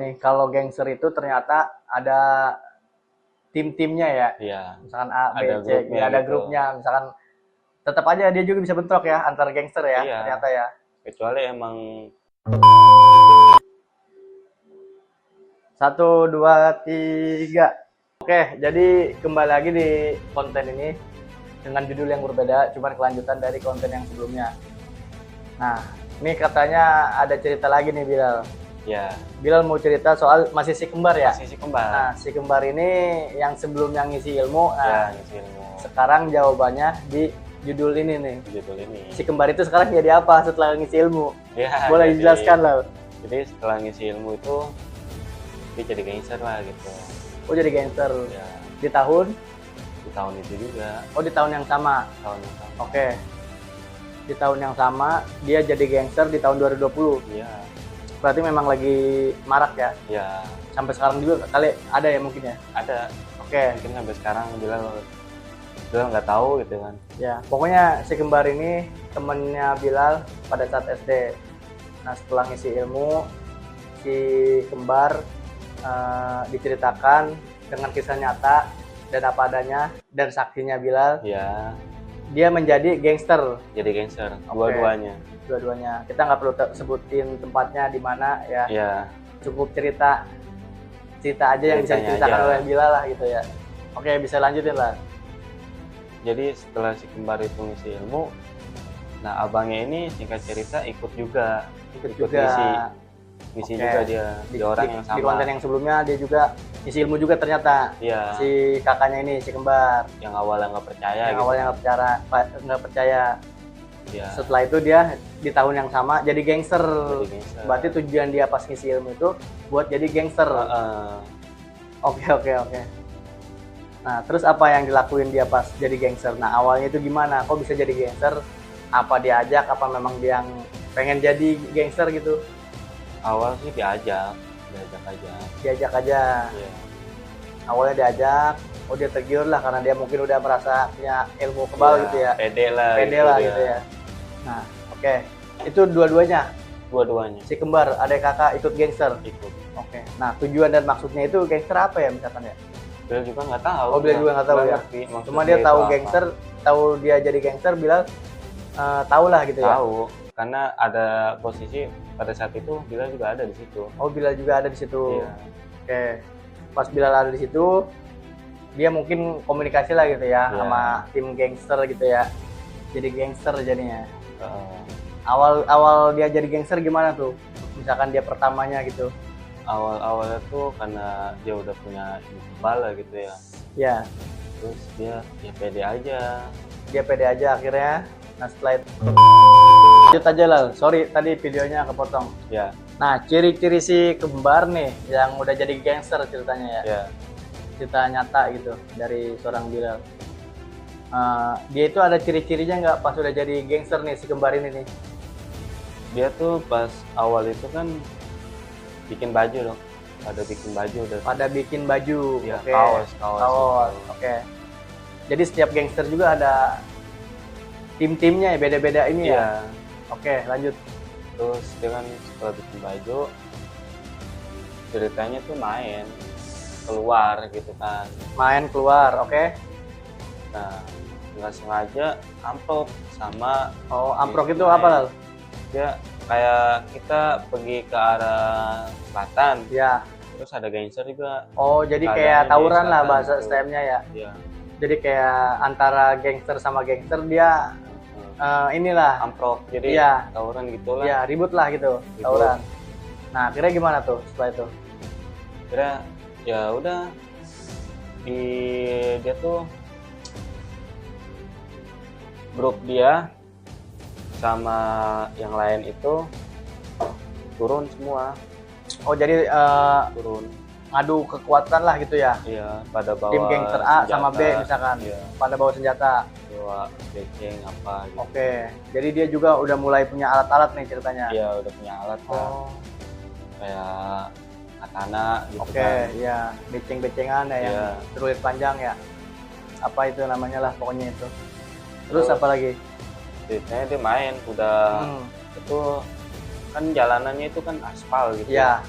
nih, kalau gangster itu ternyata ada tim-timnya ya. Iya. Misalkan A, B, Ada C, grupnya ya ada gitu. grupnya. Misalkan tetap aja dia juga bisa bentrok ya antar gangster ya, Iya. ternyata ya. Kecuali emang 1, 2, 3. Oke, jadi kembali lagi di konten ini dengan judul yang berbeda, cuman kelanjutan dari konten yang sebelumnya. Nah, ini katanya ada cerita lagi nih Bilal. ya Bilal mau cerita soal masih si kembar ya? masih si kembar. Nah, si kembar ini yang sebelumnya ngisi ilmu, Ya, ngisi ilmu. sekarang jawabannya di judul ini nih. Judul ini. Si kembar itu sekarang jadi apa setelah ngisi ilmu? Ya, Boleh dijelaskan lah. Jadi setelah ngisi ilmu itu dia jadi gangster lah gitu. Oh, jadi gangster. Ya, Di tahun? di tahun itu juga. Oh, di tahun yang sama. Tahun yang sama. Oke. Di tahun yang sama dia jadi gangster di tahun 2020. Iya. Berarti memang lagi marak ya. Ya, Sampai sekarang juga kali ada ya mungkin ya. ada. Oke. Mungkin sampai sekarang Bilal nggak tahu gitu kan. Ya, pokoknya si kembar ini temennya Bilal pada saat SD. Nah, setelah ngisi ilmu, si kembar diceritakan dengan kisah nyata dan apa adanya dan saksinya Bilal, Ya, dia menjadi gangster jadi gangster. Oke. Dua-duanya. Kita nggak perlu sebutin tempatnya di mana ya. Ya, Cukup cerita aja yang bisa Ceritanya diceritakan aja. oleh Bilal lah gitu ya. Oke, bisa lanjutin lah. jadi setelah si kembar itu ngisi ilmu, nah abangnya ini singkat cerita ikut juga. Ikut Ngisi Oke. juga dia di orang yang sama. Di konten yang sebelumnya dia juga isi ilmu juga ternyata. Iya. Si kakaknya ini si kembar Yang awalnya nggak percaya yang gitu. awalnya nggak percaya. Iya. Setelah itu dia di tahun yang sama jadi gangster. Jadi gangster. Berarti tujuan dia pas ngisi ilmu itu buat jadi gangster. Heeh. Oke. Nah, terus apa yang dilakuin dia pas jadi gangster? Nah, awalnya itu gimana? Kok bisa jadi gangster? Apa diajak? Apa memang dia yang pengen jadi gangster gitu? Awal sih diajak aja. Diajak aja. Iya. Awalnya diajak, oh dia tergiur lah karena dia mungkin udah merasa punya ilmu kebal Iya, gitu ya. Pede lah. Pede lah gitu ya. Nah, oke. Itu dua-duanya. Dua-duanya Si kembar, adik kakak ikut gangster. ikut. Oke. Nah, tujuan dan maksudnya itu gangster apa ya misalkan ya? Bilal juga nggak tahu. Oh, Bilal juga nggak tahu ya. ngerti maksudnya Cuma dia itu tahu apa. gangster, tahu dia jadi gangster, Bilal tahu lah gitu ya. Tahu, karena ada posisi pada saat itu Bilal juga ada di situ. Oh, Bilal juga ada di situ. Iya. Oke. Pas Bilal ada di situ, dia mungkin komunikasi lah gitu ya Iya. sama tim gangster gitu ya. Jadi gangster jadinya. Heeh. Awal dia jadi gangster gimana tuh? Misalkan dia pertamanya gitu. Awalnya tuh karena dia udah punya ilmu kebal lah gitu ya. Ya, Terus dia ya pede aja. dia pede aja akhirnya. Nah, setelah itu lanjut aja lah. Sorry, tadi videonya kepotong. Ya, Nah, ciri-ciri si kembar nih yang udah jadi gangster ceritanya ya. ya. Cerita nyata gitu dari seorang Bilal. Dia itu ada ciri-cirinya nggak pas udah jadi gangster nih si kembar ini nih? Dia tuh pas awal itu kan bikin baju dong. Pada bikin baju dan Pada bikin baju, ya, oke. kaos Kaos, gitu. oke. Jadi setiap gangster juga ada tim-timnya ya, beda-beda ini ya. Iya. Oke, lanjut. Terus dia kan setelah bikin baju, ceritanya tuh main keluar gitu kan. Main keluar, oke. Nah, nggak sengaja amplop sama Oh, amprok itu main. apa Lal? Dia kayak kita pergi ke arah selatan, Ya. terus ada gangster juga. Oh, jadi Keadaannya kayak di tawuran lah selatan bahasa gitu. STM-nya ya. Iya. Jadi kayak antara gangster sama gangster dia inilah. Amprok, jadi Iya. tawuran gitulah. Ya, ribut lah gitu, Ribut. tawuran. Nah, akhirnya gimana tuh setelah itu? Kira ya udah dia tuh grup dia sama yang lain itu turun semua, Oh, jadi turun. ngadu kekuatan lah gitu ya. Iya, pada bawa Tim gangster A sama B senjata. misalkan. Iya, Pada bawa senjata. bawa beceng apa gitu. Oke. Jadi dia juga udah mulai punya alat-alat nih ceritanya. Iya, udah punya alat kan, Oh. kayak katana gitu Oke, kan. ya, beceng-becengan ya yang Iya. celurit panjang ya. Apa itu namanya lah pokoknya itu. Terus Terus apa lagi? ceritanya dia main udah Hmm, itu kan jalanannya itu kan aspal gitu. ya,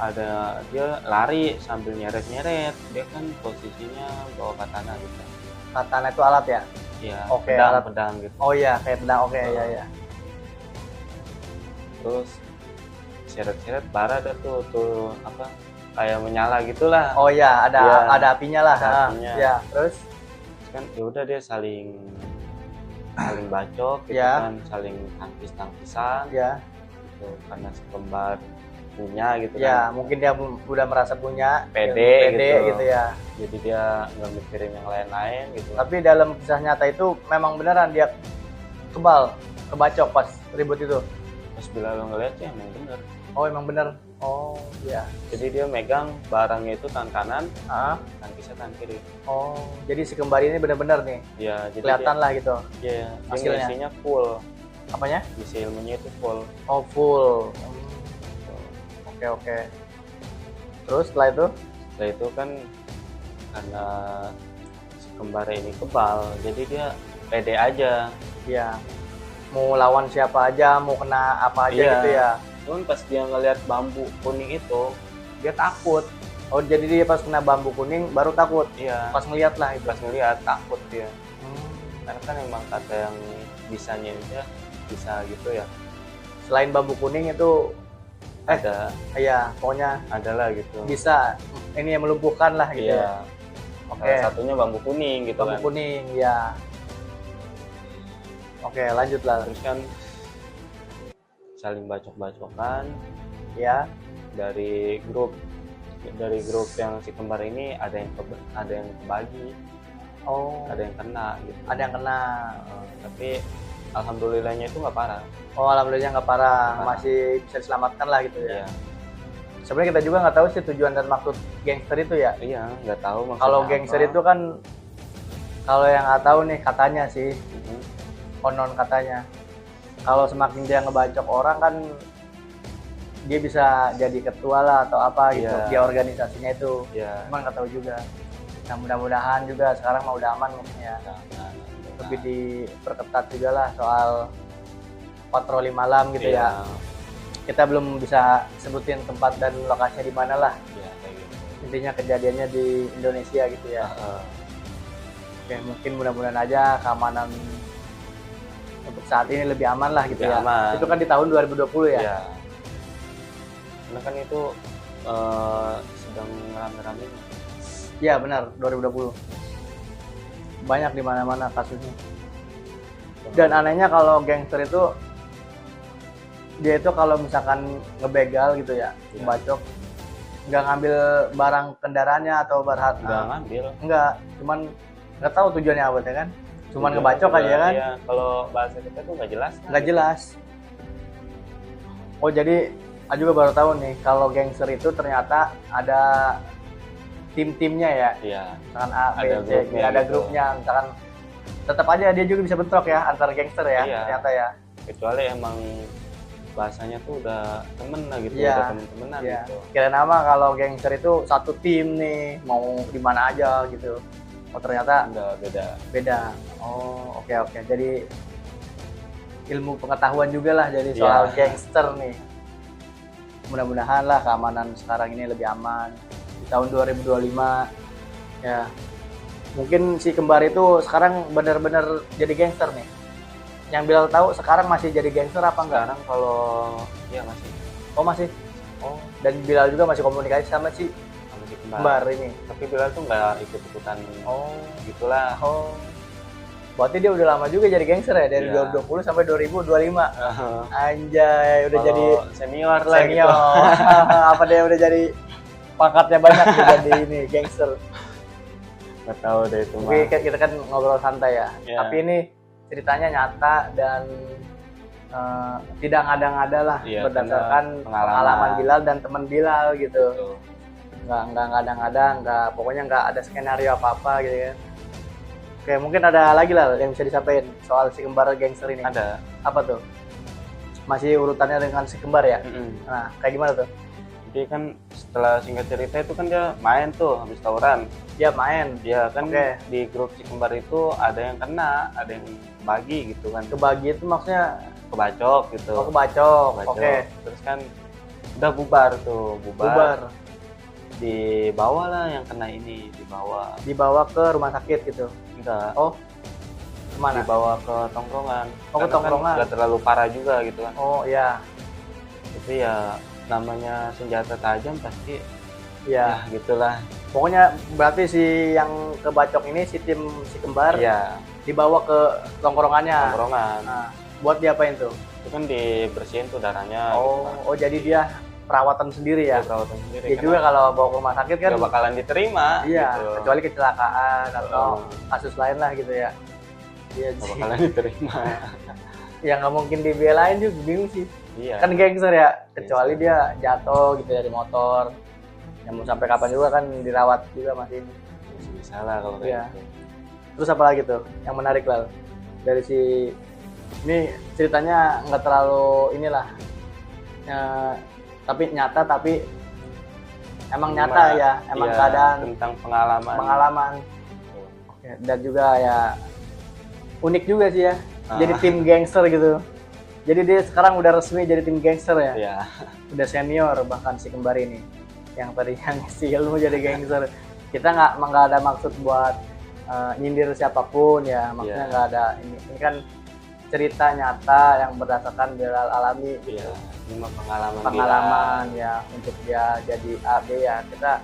ada dia lari sambil nyeret-nyeret, dia kan posisinya bawa katana gitu. Katana itu alat ya? Ya, Oke, pedang, alat. pedang gitu. Oh iya, kayak pedang. Oke, iya iya. Terus seret-seret bara ada tuh apa kayak menyala gitulah. Oh iya, ada Iya, ada apinya lah. ada Ah, apinya. ya, terus Terus kan ya udah dia saling bacok gitu Ya. kan, saling tangkis-tangkisan ya, gitu karena sekembar punya gitu ya kan. mungkin dia udah merasa punya Pede gitu. gitu ya. Jadi dia nggak mikirin yang lain-lain gitu. Tapi dalam kisah nyata itu memang beneran dia kebal, kebacok pas ribut itu. Pas bila lo ngeliat sih emang bener. Oh emang bener. Oh iya. Jadi dia megang barangnya itu tangan kanan, Ah, tangkisnya tangan kiri. oh jadi si kembar ini bener-bener nih Ya, jadi kelihatan lah gitu. dia hasilnya. isinya full. Apanya? Isi ilmunya itu full. Oh full. Oke oke. Terus setelah itu? Setelah itu kan karena si kembar ini kebal, jadi dia pede aja. Ya mau lawan siapa aja, mau kena apa aja Iya. gitu ya. Cuman pas dia ngeliat bambu kuning itu, dia takut. Oh jadi dia pas kena bambu kuning baru takut. Iya. Pas ngeliat lah itu. Pas ngeliat takut dia. Hmm. Karena kan emang kata yang bisanya dia bisa gitu ya. Selain bambu kuning itu Ada pokoknya adalah gitu. bisa ini yang melumpuhkan lah gitu ya. Iya. Oke. Salah satunya bambu kuning gitu Bambu kan. kuning ya. Oke lanjut lah Terus kan saling bacok-bacokan ya. dari grup yang si kembar ini ada yang kebagi, Oh ada yang kena gitu. ada yang kena. Tapi alhamdulillahnya itu nggak parah. Oh alhamdulillah nggak parah, Nggak parah. masih bisa diselamatkan lah gitu ya. Iya. Sebenarnya kita juga nggak tahu sih tujuan dan maksud gangster itu ya. Iya, nggak tahu maksudnya Kalau apa. gangster itu kan, kalau yang nggak tahu nih katanya sih, Mhm. konon katanya, kalau semakin dia ngebacok orang kan dia bisa jadi ketua lah atau apa gitu Iya. di organisasinya itu. Iya. Cuman nggak tahu juga. Nah mudah-mudahan juga sekarang mau udah aman mungkin ya. Nah, Lebih diperketat juga lah soal patroli malam gitu iya. ya. Kita belum bisa sebutin tempat dan lokasinya di mana lah. Iya, kayak gitu. Intinya kejadiannya di Indonesia gitu ya. Heeh. Oke, mungkin mudah-mudahan aja keamanan untuk saat ini lebih aman lah gitu Lebih ya. aman. Itu kan di tahun 2020 ya. Iya. Karena kan itu sedang rame-rame. Iya benar, 2020. Banyak di mana-mana kasusnya. Dan anehnya kalau gangster itu dia itu kalau misalkan ngebegal gitu ya, Iya. ngebacok, nggak ngambil barang kendaraannya atau barang nggak ngambil. enggak, cuman nggak tahu tujuannya apa ya kan. Cuman Tujuannya ngebacok juga, aja kan. Iya, kalau bahasa kita tuh nggak jelas. kan? Nggak jelas. Oh jadi aku juga baru tahu nih kalau gangster itu ternyata ada tim-timnya ya. Iya. Misalkan A, B, Ada C, grupnya ada gitu. grupnya. Misalkan tetap aja dia juga bisa bentrok ya antar gangster ya. Iya. Ternyata ya. Kecuali emang bahasanya tuh udah temen lah gitu, Iya. udah temen-temenan Iya. gitu. Kira nama kalau gangster itu satu tim nih mau di mana aja gitu. Oh ternyata Udah beda. beda. Oh oke oke. Jadi ilmu pengetahuan juga lah jadi Iya. soal gangster nih. Mudah-mudahan lah keamanan sekarang ini lebih aman di tahun 2025 ya. Mungkin si kembar itu sekarang benar-benar jadi gangster nih. Yang Bilal tahu sekarang masih jadi gangster apa enggak? Sekarang kalau ya masih Oh masih. Oh dan Bilal juga masih komunikasi sama si sama si kembar. kembar ini. Tapi Bilal tuh nggak ikut-ikutan Oh. gitulah. Oh. Berarti dia udah lama juga jadi gangster ya dari Iya. 2020 sampai 2025. Anjay, udah Kalau jadi senior lah senior. gitu. Apa dia udah jadi pangkatnya banyak nih jadi ini gangster. Nggak tahu deh itu mah. Oke, kita kan ngobrol santai ya. Iya. Tapi ini ceritanya nyata dan tidak ngada-ngada lah Iya, berdasarkan karena pengalaman Bilal dan teman Bilal gitu. Gitu. Nggak ngada-ngada, pokoknya nggak ada skenario apa-apa gitu kan. Oke, mungkin ada lagi lah yang bisa disampaikan soal si kembar gangster ini. Ada. Apa tuh? Masih urutannya dengan si kembar ya? Mm-mm. Nah, kayak gimana tuh? Jadi kan setelah singkat cerita itu kan dia main tuh habis tawuran. Dia main, Dia kan Oke. di grup si kembar itu ada yang kena, ada yang bagi gitu kan. kebagi itu maksudnya Kebacok gitu. kebacok. Kebacok. Oke. Terus kan udah bubar tuh, Bubar, dibawa lah yang kena ini, dibawa ke rumah sakit gitu. enggak, Oh, kemana? dibawa ke tongkrongan. Oh, ke Karena tongkrongan. kan nggak terlalu parah juga gitu kan. Oh iya, Tapi ya namanya senjata tajam pasti iya. ya gitulah. Pokoknya berarti si yang kebacok ini si kembar Iya, dibawa ke tongkrongannya. tongkrongan. Nah, buat diapain tuh? Itu kan dibersihin tuh darahnya gitu Oh, kan. oh jadi dia perawatan sendiri ya. Dia perawatan sendiri. Dia juga kalau bawa ke rumah sakit kan nggak bakalan diterima iya, gitu. kecuali kecelakaan atau Oh. kasus lain lah gitu ya. Iya Nggak sih. bakalan diterima. Ya nggak mungkin dibelain juga, bingung sih. Iya. Kan gangster ya, kecuali dia jatuh gitu dari motor. Ya mau sampai kapan juga kan dirawat juga masih. Masih bisa lah kalau Iya. kayak gitu. Terus apa lagi tuh yang menarik lah dari si ini ceritanya nggak terlalu inilah tapi nyata tapi emang Cuma, nyata ya emang iya, keadaan tentang pengalaman. Oke, dan juga ya unik juga sih ya jadi Ah. tim gangster gitu jadi dia sekarang udah resmi jadi tim gangster ya Iya. udah senior bahkan si kembar ini yang tadi yang si ilmu jadi gangster kita nggak ada maksud buat nyindir siapapun ya maksudnya Iya. nggak ada ini kan cerita nyata yang berdasarkan Bilal alami Iya. Cuma pengalaman pengalaman ya untuk dia jadi AB ya kita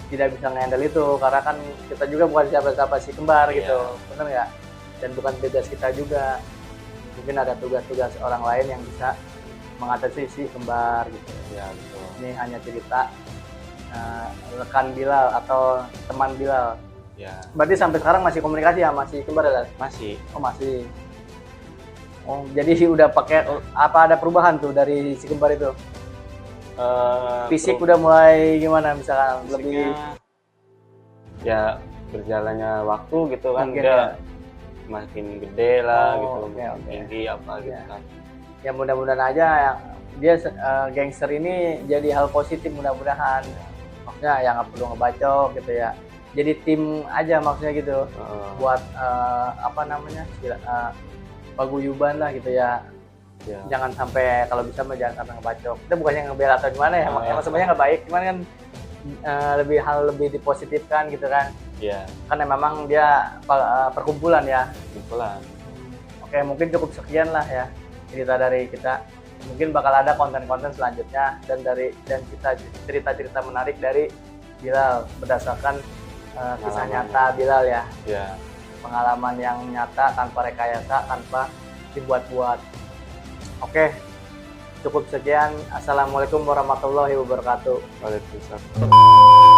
tidak bisa ngehandle itu karena kan kita juga bukan siapa-siapa si kembar Iya. gitu benar nggak dan bukan tugas kita juga mungkin ada tugas-tugas orang lain yang bisa mengatasi si kembar gitu dia. Iya, betul. ini hanya cerita rekan Bilal atau teman Bilal Ya, berarti sampai sekarang masih komunikasi ya masih kembar ya masih. oh masih oh jadi udah pakai apa ada perubahan tuh dari si kembar itu fisik udah mulai gimana misalkan lebih fisiknya ya berjalannya waktu gitu kan Mungkin dia ya. makin gede lah Oh, gitu, oke, makin oke. tinggi apa gitu Ya. kan. ya mudah-mudahan aja ya, dia gangster ini jadi hal positif mudah-mudahan maksudnya ya nggak perlu ngebacok gitu ya jadi tim aja maksudnya gitu buat apa namanya paguyuban lah gitu ya Ya. jangan sampai kalau bisa mah jangan sampai ngebacok kita bukannya ngebela atau gimana ya emang sebenarnya nggak baik cuman kan lebih dipositifkan gitu kan Ya, karena memang dia perkumpulan ya kebetulan. oke mungkin cukup sekian lah ya cerita dari kita mungkin bakal ada konten-konten selanjutnya dan kita cerita-cerita menarik dari Bilal berdasarkan kisah Pengalaman. nyata Bilal ya Ya, pengalaman yang nyata tanpa rekayasa tanpa dibuat-buat oke cukup sekian assalamualaikum warahmatullahi wabarakatuh Waalaikumsalam.